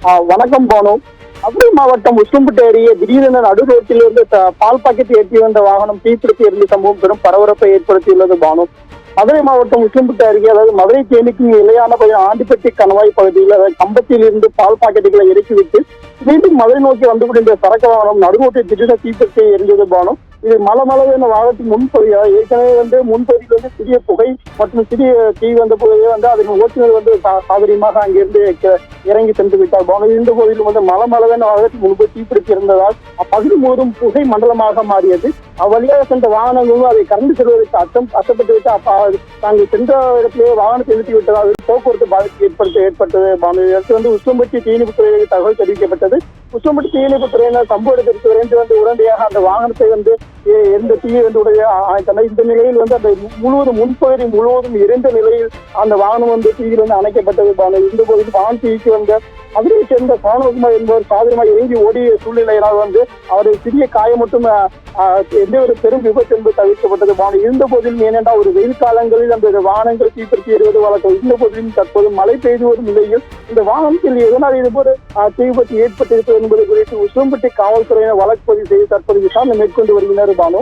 வணக்கம் பானு. மதுரை மாவட்டம் உசிலம்பட்டி அருகே திடீரென நடு ரோட்டிலிருந்து பால் பாக்கெட் ஏற்றி வந்த வாகனம் தீப்பிடித்து எரிந்த சம்பவம் பெரும் பரபரப்பை ஏற்படுத்தியுள்ளது பானு. மதுரை மாவட்டம் உசிலம்பட்டி அருகே, அதாவது மதுரை தேனிக்கு இலையான பகுதி ஆண்டிப்பட்டி கணவாய் பகுதியில், அதாவது கம்பத்தில் இருந்து பால் பாக்கெட்டுகளை இறக்கிவிட்டு மீண்டும் மதுரை நோக்கி வந்து கொண்டிருந்த சரக்கு வாகனம் நடுரோட்டில் திடீரென தீப்பிடித்து எரிந்தது பானு. இது மலமளவான வாகனத்தின் முன்பகுதியாக ஏற்கனவே முன்பகுதியில் சிறிய புகை மற்றும் சிறிய தீ வந்த போதே அதன் ஓட்டுநர் சாதரியமாக அங்கிருந்து இறங்கி சென்று விட்டார் பானு. இந்த போதிலும் மலமளவான வாகனத்தின் முன்பு தீப்பிடித்து இருந்ததால் அப்பகுதி முழுவதும் புகை மண்டலமாக மாறியது. அவ்வழியாக சென்ற வாகனங்களும் அதை கடந்து செல்வதற்கு அச்சப்பட்டு விட்டு தாங்கள் சென்ற இடத்திலேயே வாகனத்தை நிறுத்தி விட்டதால் போக்குவரத்து பாதிப்பு ஏற்பட்டது பானு. இதற்கு உசிலம்பட்டி தீயணைப்பு துறையிற்கு தகவல் தெரிவிக்கப்பட்டது. உசிலம்பட்டி தீயணைப்பு துறையினர் சம்பவ இடத்திற்கு விரைந்து உடனடியாக அந்த வாகனத்தை எந்த தீயை அணைத்தனர். இந்த நிலையில் அந்த முன்பகுதி முழுவதும் எரிந்த நிலையில் அந்த வாகனம் தீயில் அணைக்கப்பட்டது பானு. இந்த போது வாகன தீக்கு மதுரையை சேர்ந்த சோனகுமார் என்பவர் சாதனமாக இறங்கி ஓடிய சூழ்நிலையினால் அவரை சிறிய காயம் மட்டும் எந்த ஒரு பெரும் விபத்து என்பது தவிர்க்கப்பட்டது பானு. இருந்த போதிலும் ஏனென்றால் ஒரு வெயில் காலங்களில் அந்த வாகனங்கள் தீப்பிடித்து எறிவது வழக்கம். இந்த போதிலும் தற்போது மழை பெய்து வரும் நிலையில் இந்த வாகனத்தில் எதனால் இதுபோல தீ விபத்து ஏற்பட்டிருக்கிறது என்பது குறித்து உசிலம்பட்டி காவல்துறையினர் வழக்கு பதிவு செய்து தற்போது விசாரணை மேற்கொண்டு வருகின்றனர் பானு.